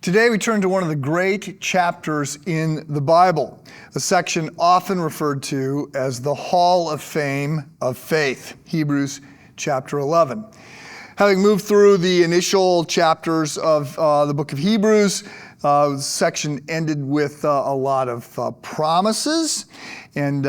Today we turn to one of the great chapters in the Bible, a section often referred to as the Hall of Fame of Faith, Hebrews chapter 11. Having moved through the initial chapters of the book of Hebrews, the section ended with a lot of promises, and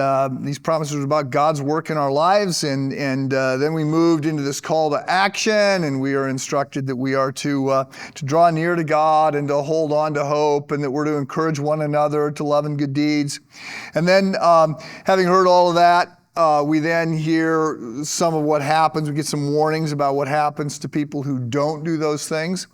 these promises were about God's work in our lives, and then we moved into this call to action, and we are instructed that we are to draw near to God and to hold on to hope, and that we're to encourage one another to love and good deeds. And then having heard all of that, we then hear some of what happens. We get some warnings about what happens to people who don't do those things.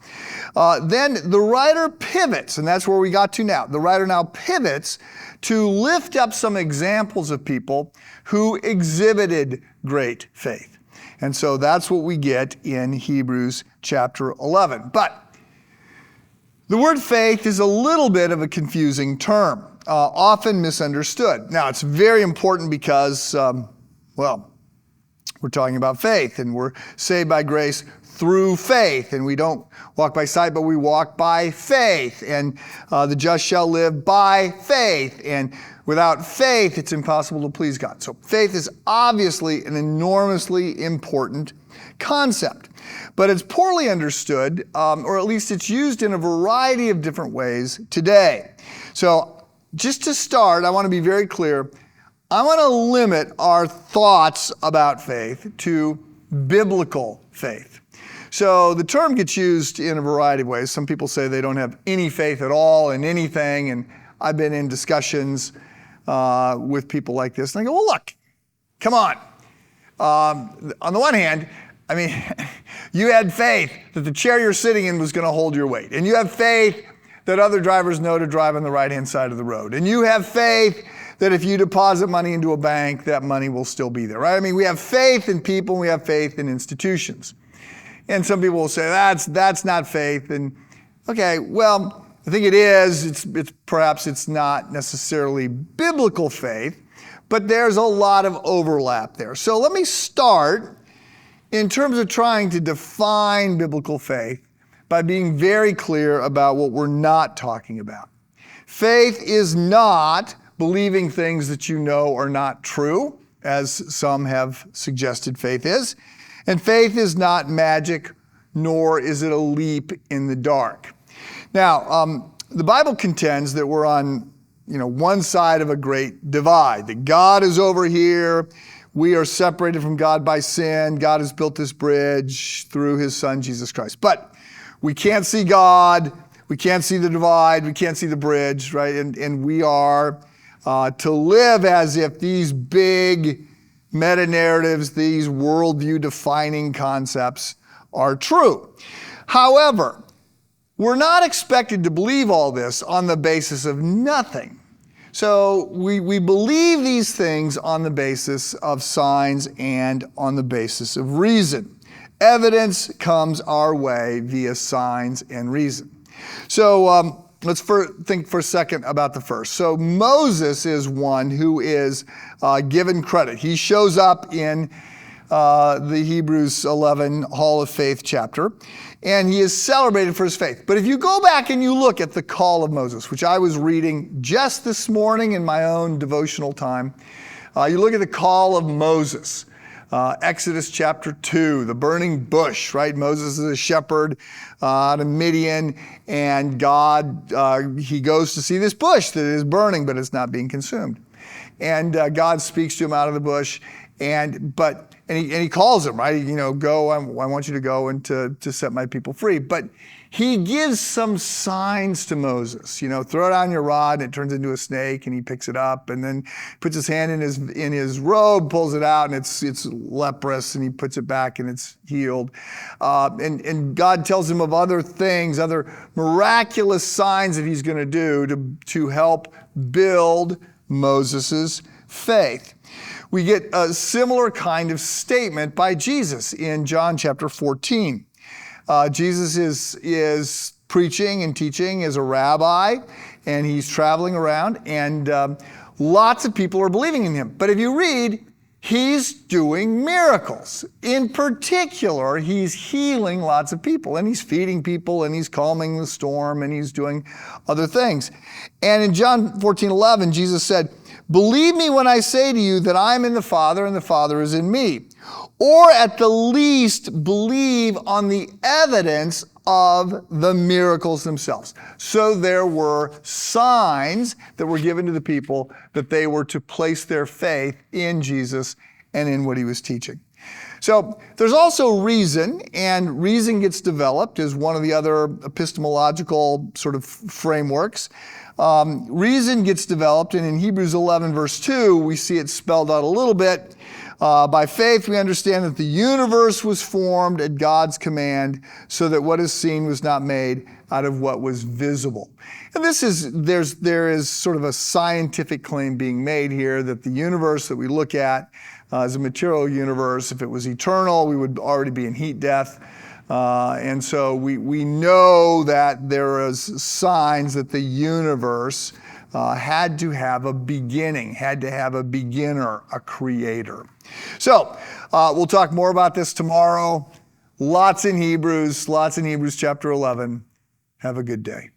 Then the writer pivots, and that's where we got to now. The writer now pivots to lift up some examples of people who exhibited great faith. And so that's what we get in Hebrews chapter 11. But the word faith is a little bit of a confusing term. Often misunderstood. Now, it's very important because, we're talking about faith, and we're saved by grace through faith, and we don't walk by sight, but we walk by faith, and the just shall live by faith, and without faith, it's impossible to please God. So faith is obviously an enormously important concept, but it's poorly understood, or at least it's used in a variety of different ways today. So just to start, I want to be very clear. I want to limit our thoughts about faith to biblical faith. So the term gets used in a variety of ways. Some people say they don't have any faith at all in anything, and I've been in discussions with people like this, and I go, well, look, come on. On the one hand, I mean, you had faith that the chair you're sitting in was going to hold your weight, and you have faith that other drivers know to drive on the right-hand side of the road. And you have faith that if you deposit money into a bank, that money will still be there, right? I mean, we have faith in people, and we have faith in institutions. And some people will say, that's not faith. And okay, well, I think it is. Perhaps it's not necessarily biblical faith, but there's a lot of overlap there. So let me start in terms of trying to define biblical faith by being very clear about what we're not talking about. Faith is not believing things that you know are not true, as some have suggested faith is. And faith is not magic, nor is it a leap in the dark. Now, the Bible contends that we're on, one side of a great divide, that God is over here. We are separated from God by sin. God has built this bridge through his son, Jesus Christ. But we can't see God, we can't see the divide, we can't see the bridge, right? And we are to live as if these big meta-narratives, these worldview-defining concepts are true. However, we're not expected to believe all this on the basis of nothing. So we believe these things on the basis of signs and on the basis of reason. Evidence comes our way via signs and reason. So let's think for a second about the first. So Moses is one who is given credit. He shows up in the Hebrews 11 Hall of Faith chapter, and he is celebrated for his faith. But if you go back and you look at the call of Moses, which I was reading just this morning in my own devotional time, you look at the call of Moses. Exodus chapter 2, the burning bush, right? Moses is a shepherd out of Midian, and God, he goes to see this bush that is burning, but it's not being consumed. And God speaks to him out of the bush, and he calls him, right? Go, I want you to go and to set my people free. But he gives some signs to Moses, throw down your rod and it turns into a snake, and he picks it up and then puts his hand in his robe, pulls it out, and it's leprous, and he puts it back and it's healed. And God tells him of other things, other miraculous signs that he's going to do to help build Moses's faith. We get a similar kind of statement by Jesus in John chapter 14. Jesus is preaching and teaching as a rabbi, and he's traveling around, and lots of people are believing in him. But if you read, he's doing miracles. In particular, he's healing lots of people, and he's feeding people, and he's calming the storm, and he's doing other things. And in John 14:11, Jesus said, "Believe me when I say to you that I'm in the Father and the Father is in me. Or at the least, believe on the evidence of the miracles themselves." So there were signs that were given to the people that they were to place their faith in Jesus and in what he was teaching. So there's also reason, and reason gets developed as one of the other epistemological sort of frameworks. Reason gets developed, and in Hebrews 11 verse 2, we see it spelled out a little bit. By faith, we understand that the universe was formed at God's command, so that what is seen was not made out of what was visible. And there is sort of a scientific claim being made here that the universe that we look at is a material universe. If it was eternal, we would already be in heat death. And so we know that there is signs that the universe had to have a beginning, had to have a beginner, a creator. So we'll talk more about this tomorrow. Lots in Hebrews chapter 11. Have a good day.